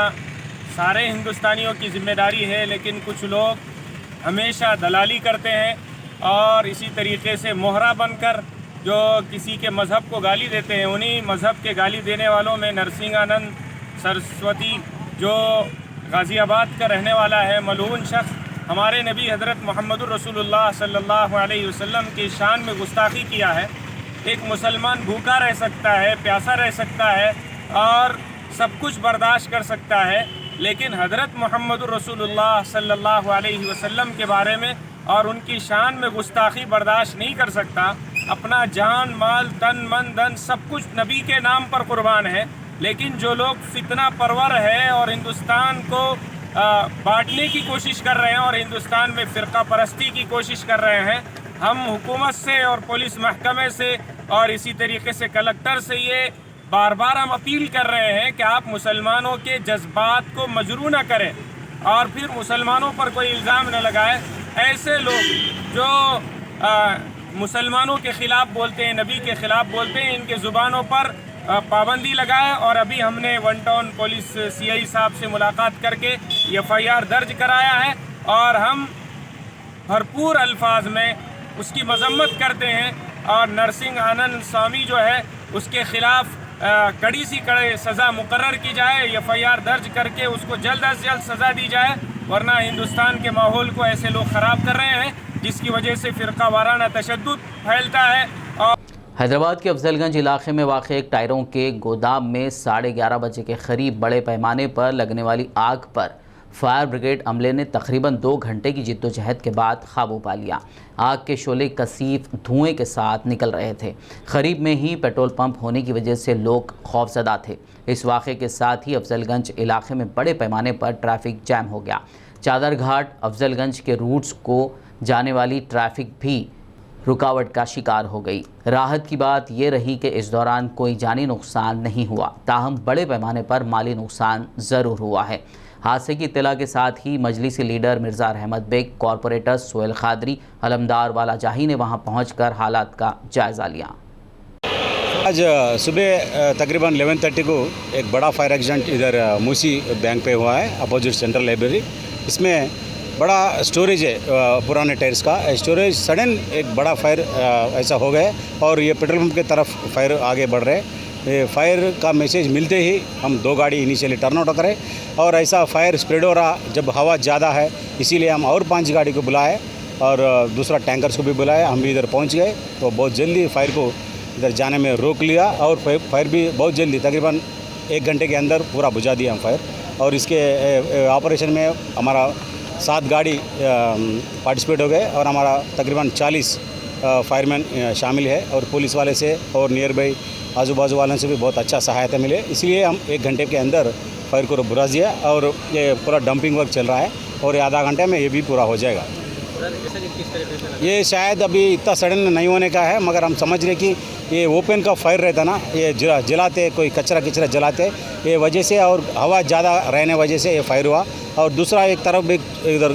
सारे हिंदुस्तानियों की ज़िम्मेदारी है। लेकिन कुछ लोग हमेशा दलाली करते हैं और इसी तरीके से मोहरा बनकर जो किसी के मज़हब को गाली देते हैं, उन्हीं मज़हब के गाली देने वालों में नरसिंहानंद सरस्वती जो गाज़ियाबाद का रहने वाला है, मलून शख्स हमारे नबी हज़रत मुहम्मदुर रसूलुल्लाह सल्लल्लाहु अलैहि वसल्लम की शान में गुस्ताखी किया है। एक मुसलमान भूखा रह सकता है, प्यासा रह सकता है और सब कुछ बर्दाश्त कर सकता है, लेकिन हज़रत मुहम्मदुर रसूलुल्लाह सल्लल्लाहु अलैहि वसल्लम के बारे में और उनकी शान में गुस्ताखी बर्दाश्त नहीं कर सकता। अपना जान माल तन मन धन सब कुछ नबी के नाम पर कुर्बान है। लेकिन जो लोग फितना परवर है और हिंदुस्तान को बांटने की कोशिश कर रहे हैं और हिंदुस्तान में फ़िरका परस्ती की कोशिश कर रहे हैं, हम हुकूमत से और पुलिस महकमे से और इसी तरीके से कलेक्टर से ये बार बार हम अपील कर रहे हैं कि आप मुसलमानों के जज्बात को मजरू न करें और फिर मुसलमानों पर कोई इल्ज़ाम न लगाए। ऐसे लोग जो मुसलमानों के ख़िलाफ़ बोलते हैं, नबी के ख़िलाफ़ बोलते हैं, इनके ज़ुबानों पर पाबंदी लगाए। और अभी हमने वन टाउन पुलिस CI साहब से मुलाकात करके FIR दर्ज कराया है और हम भरपूर अल्फाज में उसकी मजम्मत करते हैं और नरसिंहानंद स्वामी जो है उसके ख़िलाफ़ कड़ी सी कड़ी सज़ा मुकर्रर की जाए, FIR दर्ज करके उसको जल्द अज जल्द सज़ा दी जाए, वरना हिंदुस्तान के माहौल को ऐसे लोग ख़राब कर रहे हैं जिसकी वजह से फ़िरका वाराना तशद्दुद फैलता है। और हैदराबाद के अफजलगंज इलाके में वाक़ एक टायरों के गोदाम में 11:30 बजे के करीब बड़े पैमाने पर लगने वाली आग पर फायर ब्रिगेड अमले ने तकरीबन 2 घंटे की जिद्दोजहद के बाद काबू पा लिया। आग के शोले कसीफ धुएं के साथ निकल रहे थे। करीब में ही पेट्रोल पंप होने की वजह से लोग खौफजदा थे। इस वाक़े के साथ ही अफजलगंज इलाके में बड़े पैमाने पर ट्रैफिक जैम हो गया। चादर घाट अफजलगंज के रूट्स को जाने वाली ट्रैफिक भी रुकावट का शिकार हो गई। राहत की बात यह रही कि इस दौरान कोई जानी नुकसान नहीं हुआ, ताहम बड़े पैमाने पर माली नुकसान ज़रूर हुआ है। हादसे की इत्तला के साथ ही मजलिसी लीडर मिर्ज़ा रहमत बेग, कॉरपोरेटर सोहेल खादरी, अलमदार वाला जाही ने वहां पहुंचकर हालात का जायज़ा लिया। आज सुबह तकरीबन 11:30 को एक बड़ा फायर एक्सीडेंट इधर मूसी बैंक पे हुआ है, अपोजिट सेंट्रल लाइब्रेरी। इसमें बड़ा स्टोरेज है पुराने टायर्स का स्टोरेज। सडन एक बड़ा फायर ऐसा हो गया और ये पेट्रोल पंप की तरफ फायर आगे बढ़ रहे हैं। फायर का मैसेज मिलते ही हम 2 गाड़ी इनिशियली टर्न आउट करें और ऐसा फायर स्प्रेड हो रहा जब हवा ज़्यादा है, इसीलिए हम और 5 गाड़ी को बुलाए और दूसरा टैंकर्स को भी बुलाया। हम भी इधर पहुंच गए तो बहुत जल्दी फायर को इधर जाने में रोक लिया और फायर भी बहुत जल्दी तकरीबन 1 घंटे के अंदर पूरा बुझा दिया हम फायर। और इसके ऑपरेशन में हमारा 7 गाड़ी पार्टिसिपेट हो गए और हमारा तकरीबन 40 फायरमैन शामिल है और पुलिस वाले से और नियर बाई आजू बाजू वालों से भी बहुत अच्छा सहायता मिले। इसलिए हम 1 घंटे के अंदर फायर को बुझा दिया और ये पूरा डंपिंग वर्क चल रहा है और आधा घंटे में ये भी पूरा हो जाएगा। ये शायद अभी इतना सडन नहीं होने का है, मगर हम समझ रहे कि ये ओपन का फायर रहता ना, ये जलाते कोई कचरा जलाते, ये वजह से और हवा ज़्यादा रहने वजह से ये फायर हुआ। और दूसरा एक तरफ भी इधर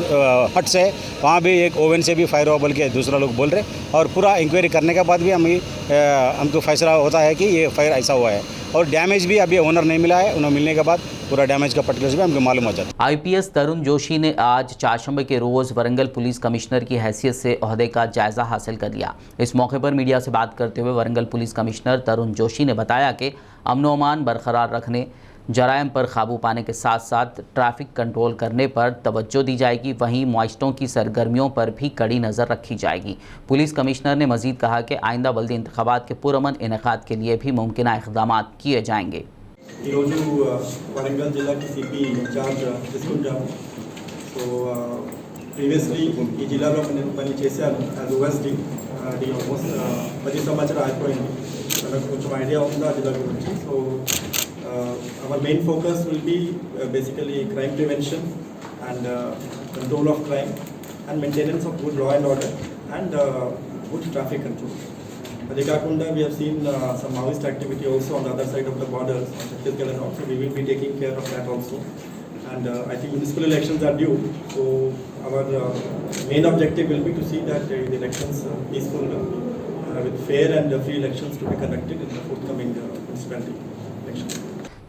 हट से वहाँ भी एक ओवन से भी फायर हुआ बोल के दूसरा लोग बोल रहे। और पूरा इंक्वायरी करने के बाद भी हमको फैसला होता है कि ये फायर ऐसा हुआ है। और डैमेज भी अभी ओनर नहीं मिला है, उन्हें मिलने के बाद पूरा डैमेज का पर्टिकुलर्स भी हमको मालूम हो जाता है। IPS तरुण जोशी ने आज चारशंबे के रोज़ वरंगल पुलिस कमिश्नर की हैसियत से ओहदे का जायज़ा हासिल कर लिया। इस मौके पर मीडिया से बात करते हुए वरंगल पुलिस कमिश्नर तरुण जोशी ने बताया कि अमन अमान बरकरार रखने, जराइम पर काबू पाने के साथ साथ ट्रैफिक कंट्रोल करने पर तवज्जो दी जाएगी। वहीं मॉइस्टों की सरगर्मियों पर भी कड़ी नज़र रखी जाएगी। पुलिस कमिश्नर ने मजीद कहा कि आइंदा बल्दी इंतखाबात के पुरअमन इनेकाद के लिए भी मुमकिन इक़दाम किए जाएंगे। వరంగల్ జిల్లాకి సిపి ఇన్ఛార్జ్ తీసుకుంటాము. సో ప్రీవియస్లీ ఈ జిల్లాలో నేను పని చేశాను యాజ్ ఓఎస్డి. అది ఆల్మోస్ట్ 10 సంవత్సరాలు అయిపోయింది. మనకు కొంచెం ఐడియా ఉంది ఆ జిల్లా గురించి. So our main focus will be basically crime prevention and control of crime and maintenance of good law and order and good traffic control. అదే కాకుండా we have seen some Maoist activity also on the other side of the borders, on Chhattisgarh and also we will be taking care of that also. And I think municipal elections are due, so our main objective will be to see that the elections peaceful with fair and free elections to be conducted in the forthcoming municipality elections.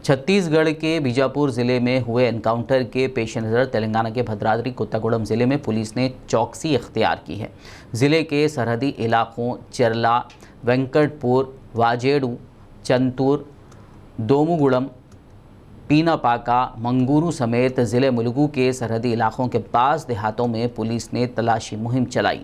Chhattisgarh के बीजापुर ज़िले में हुए encounter के पेश नज़र तेलंगाना के भद्राद्री कोत्तागुड़म ज़िले में पुलिस ने चौकसी इख्तियार की है। ज़िले के सरहदी इलाकों चेरला, वेंकटपुर, वाजेडू, चंतूर, दोमुगुड़म, पीनापाका, मंगूरू समेत ज़िले मुलुगू के सरहदी इलाकों के पास देहातों में पुलिस ने तलाशी मुहिम चलाई।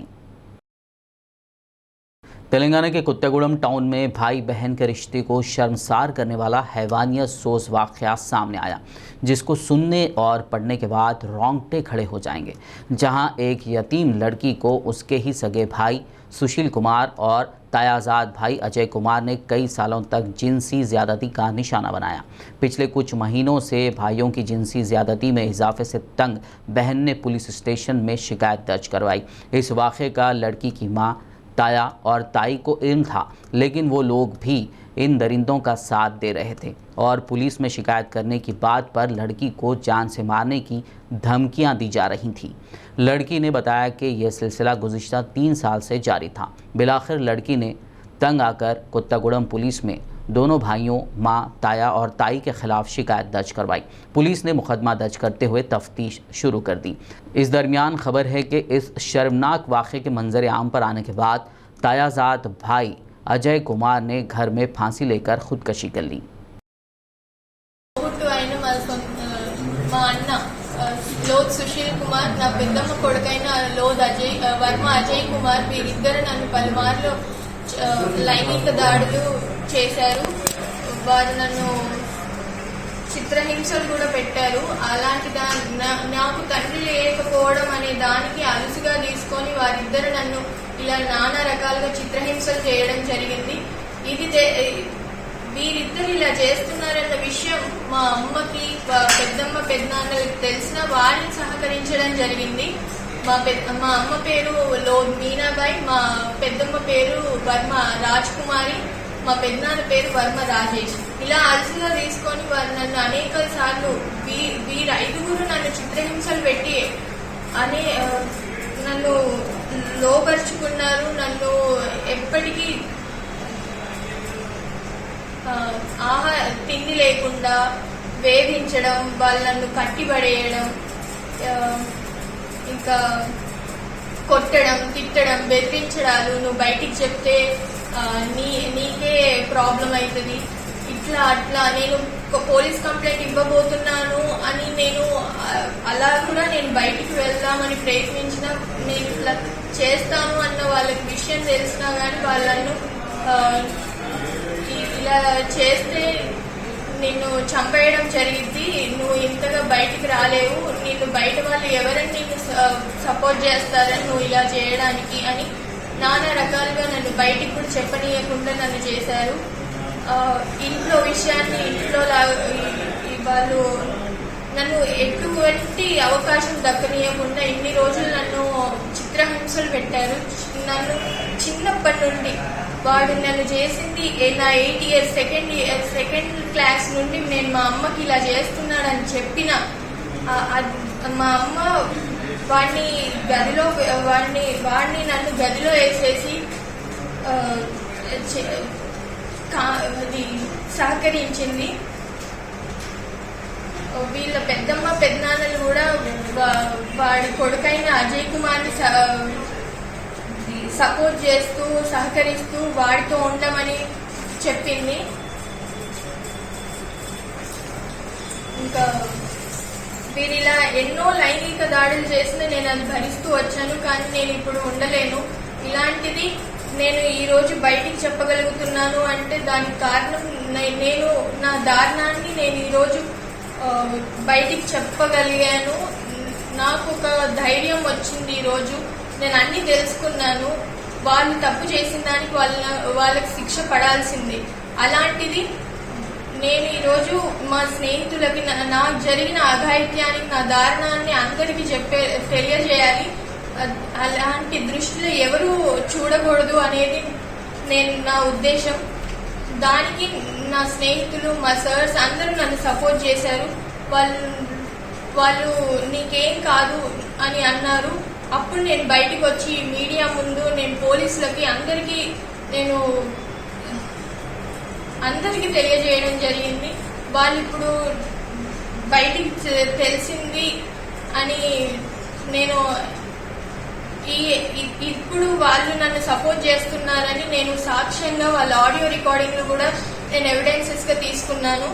तेलंगाना के कोत्तागुड़म टाउन में भाई बहन के रिश्ते को शर्मसार करने वाला हैवानियत सोज वाक़या सामने आया, जिसको सुनने और पढ़ने के बाद रोंगटे खड़े हो जाएंगे। जहां एक यतीम लड़की को उसके ही सगे भाई सुशील कुमार और तायाजाद भाई अजय कुमार ने कई सालों तक जिनसी ज़्यादती का निशाना बनाया। पिछले कुछ महीनों से भाइयों की जिनसी ज़्यादती में इजाफे से तंग बहन ने पुलिस स्टेशन में शिकायत दर्ज करवाई। इस वाक़े का लड़की की माँ, ताया और ताई को इल्म था, लेकिन वो लोग भी इन दरिंदों का साथ दे रहे थे और पुलिस में शिकायत करने की बात पर लड़की को जान से मारने की धमकियां दी जा रही थीं। लड़की ने बताया कि यह सिलसिला गुज़िश्ता 3 साल से जारी था। बिलाखिर लड़की ने तंग आकर कोत्तागुड़म पुलिस में दोनों भाइयों, माँ, ताया और ताई के खिलाफ शिकायत दर्ज करवाई। पुलिस ने मुकदमा दर्ज करते हुए तफ्तीश शुरू कर दी। इस दरमियान खबर है कि इस शर्मनाक वाक़े के मंजर आम पर आने के बाद तायाजाद भाई अजय कुमार ने घर में फांसी लेकर खुदकशी कर ली। లోద్ సుశీల్ కుమార్, నా పెద్దమ్మ కొడుకైన లోద్ వర్మ అజయ్ కుమార్, వీరిద్దరు నన్ను పలుమార్లు లైంగిక దాడులు చేశారు. వారు నన్ను చిత్రహింసలు కూడా పెట్టారు. అలాంటి నాకు తండ్రి లేకపోవడం అనే దానికి అలుసుగా తీసుకొని వారిద్దరు నన్ను ఇలా నానా రకాలుగా చిత్రహింసలు చేయడం జరిగింది. వీరిద్దరు ఇలా చేస్తున్నారన్న విషయం మా అమ్మకి, పెద్దమ్మ, పెద్దనాన్నలకు తెలిసిన వారిని సహకరించడం జరిగింది. మా అమ్మ పేరు లోద్ మీనాబాయి, మా పెద్దమ్మ పేరు వర్మ రాజ్ కుమారి, మా పెద్దనాన్న పేరు వర్మ రాజేష్. ఇలా అలసిగా తీసుకొని వారు నన్ను అనేక సార్లు వీరు 5గురు నన్ను చిత్రహింసలు పెట్టి నన్ను లోపరుచుకున్నారు. నన్ను ఎప్పటికీ తిండి లేకుండా వేధించడం, వాళ్ళు నన్ను కట్టిపడేయడం, ఇంకా కొట్టడం, తిట్టడం, బెదిరించడాలు, నువ్వు బయటికి చెప్తే నీకే ప్రాబ్లం అవుతుంది, ఇట్లా అట్లా నేను పోలీస్ కంప్లైంట్ ఇవ్వబోతున్నాను అని అలా కూడా నేను బయటికి వెళ్దామని ప్రయత్నించిన, నేను ఇట్లా చేస్తాను అన్న వాళ్ళకి విషయం తెలిసినా కానీ వాళ్ళను ఇలా చేస్తే నిన్ను చంపేయడం జరిగింది, నువ్వు ఇంతగా బయటికి రాలేవు, నిన్ను బయట వాళ్ళు ఎవరైనా నిన్ను సపోర్ట్ చేస్తారని నువ్వు ఇలా చేయడానికి అని నానా రకాలుగా నన్ను బయటికి కూడా చెప్పనీయకుండా నన్ను చేశారు. ఇంట్లో విషయాన్ని ఇంట్లో వాళ్ళు నన్ను ఎటువంటి అవకాశం దక్కనీయకుండా ఇన్ని రోజులు నన్ను చిత్రహింసలు పెట్టారు. నన్ను చిన్నప్పటి నుండి వాడు నన్ను చేసింది నా 8 ఇయర్స్ సెకండ్ క్లాస్ నుండి నేను మా అమ్మకి ఇలా చేస్తున్నాడని చెప్పిన మా అమ్మ వాడిని నన్ను గదిలో వేసేసి సహకరించింది. వీళ్ళ పెద్దమ్మ పెద్దనాన్నలు కూడా వాడి కొడుకైన అజయ్ కుమార్ని సపోర్ట్ చేస్తూ సహకరిస్తూ వాడితో ఉండమని చెప్పింది. ఇంకా వీరిలా ఎన్నో లైంగిక దాడులు చేసిన నేను అది భరిస్తూ వచ్చాను. కానీ నేను ఇప్పుడు ఉండలేను. ఇలాంటిది నేను ఈ రోజు బయటికి చెప్పగలుగుతున్నాను అంటే దానికి కారణం నేను నా దారుణాన్ని నేను ఈరోజు బయటికి చెప్పగలిగాను. నాకు ఒక ధైర్యం వచ్చింది. ఈరోజు నేను అన్ని తెలుసుకున్నాను. వాళ్ళు తప్పు చేసిన దానికి వాళ్ళకి శిక్ష పడాల్సింది. అలాంటిది నేను ఈరోజు మా స్నేహితులకి నాకు జరిగిన అఘాయిత్యానికి నా దారుణాన్ని అందరికీ తెలియజేయాలి. అలాంటి దృష్టిలో ఎవరు చూడకూడదు అనేది నా ఉద్దేశం. దానికి నా స్నేహితులు మా సర్స్ అందరూ నన్ను సపోర్ట్ చేశారు. వాళ్ళు నీకేం కాదు అని అన్నారు. అప్పుడు నేను బయటికి వచ్చి మీడియా ముందు నేను పోలీసులకి అందరికీ తెలియజేయడం జరిగింది. వాళ్ళు ఇప్పుడు బయటికి తెలిసింది అని నేను ఇప్పుడు వాళ్ళు నన్ను సపోర్ట్ చేస్తున్నారని నేను సాక్ష్యంగా వాళ్ళ ఆడియో రికార్డింగ్లు కూడా నేను ఎవిడెన్సెస్ గా తీసుకున్నాను.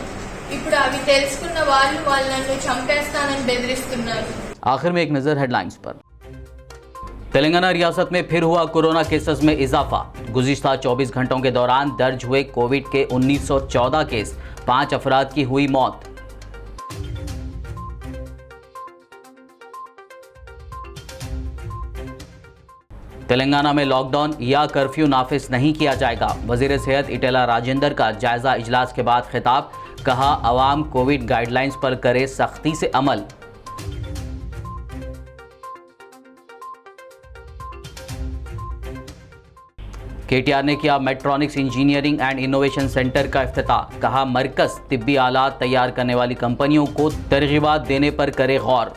ఇప్పుడు అవి తెలుసుకున్న వాళ్ళు నన్ను చంపేస్తానని బెదిరిస్తున్నారు. आखिर में एक नजर हेडलाइंस पर। तेलंगाना रियासत में फिर हुआ कोरोना केसेस में इजाफा। गुज़िश्ता 24 घंटों के दौरान दर्ज हुए कोविड के 1914 केस, 5 अफराद की हुई मौत। तेलंगाना में लॉकडाउन या कर्फ्यू नाफिज नहीं किया जाएगा। वजीर सेहत इटेला राजेंद्र का जायजा इजलास के बाद खिताब, कहा अवाम कोविड गाइडलाइंस पर करे सख्ती से अमल। केटीआर ने किया मेट्रॉनिक्स इंजीनियरिंग एंड इनोवेशन सेंटर का इफ्तिताह, कहा मरकज तिब्बी आलात तैयार करने वाली कंपनियों को तरगीबात देने पर करे गौर।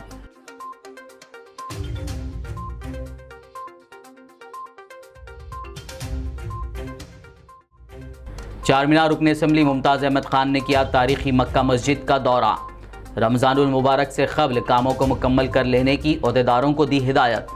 चारमीनार रुकन असेंबली मुमताज़ अहमद खान ने किया तारीखी मक्का मस्जिद का दौरा। रमज़ानुल मुबारक से क़ब्ल कामों को मुकम्मल कर लेने की ओहदेदारों को दी हिदायत।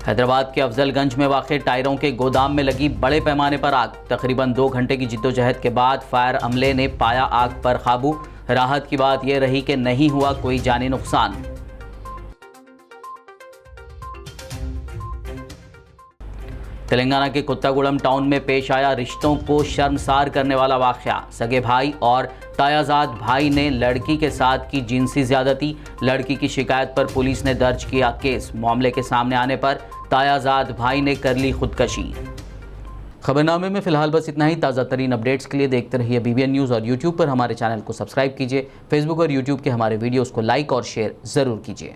हैदराबाद के अफजलगंज में वाक़े टायरों के गोदाम में लगी बड़े पैमाने पर आग। तकरीबन 2 घंटे की जिद्दोजहद के बाद फायर अमले ने पाया आग पर काबू। राहत की बात यह रही कि नहीं हुआ कोई जानी नुकसान। तेलंगाना के कुत्तागुड़म टाउन में पेश आया रिश्तों को शर्मसार करने वाला वाक़या। सगे भाई और तायाजाद भाई ने लड़की के साथ की जिनसी ज़्यादती। लड़की की शिकायत पर पुलिस ने दर्ज किया केस। मामले के सामने आने पर तायाजाद भाई ने कर ली खुदकशी। खबरनामे में फिलहाल बस इतना ही। ताज़ा तरीन अपडेट्स के लिए देखते रहिए BBN न्यूज़ और यूट्यूब पर हमारे चैनल को सब्सक्राइब कीजिए। फेसबुक और यूट्यूब के हमारे वीडियोज़ को लाइक और शेयर ज़रूर कीजिए।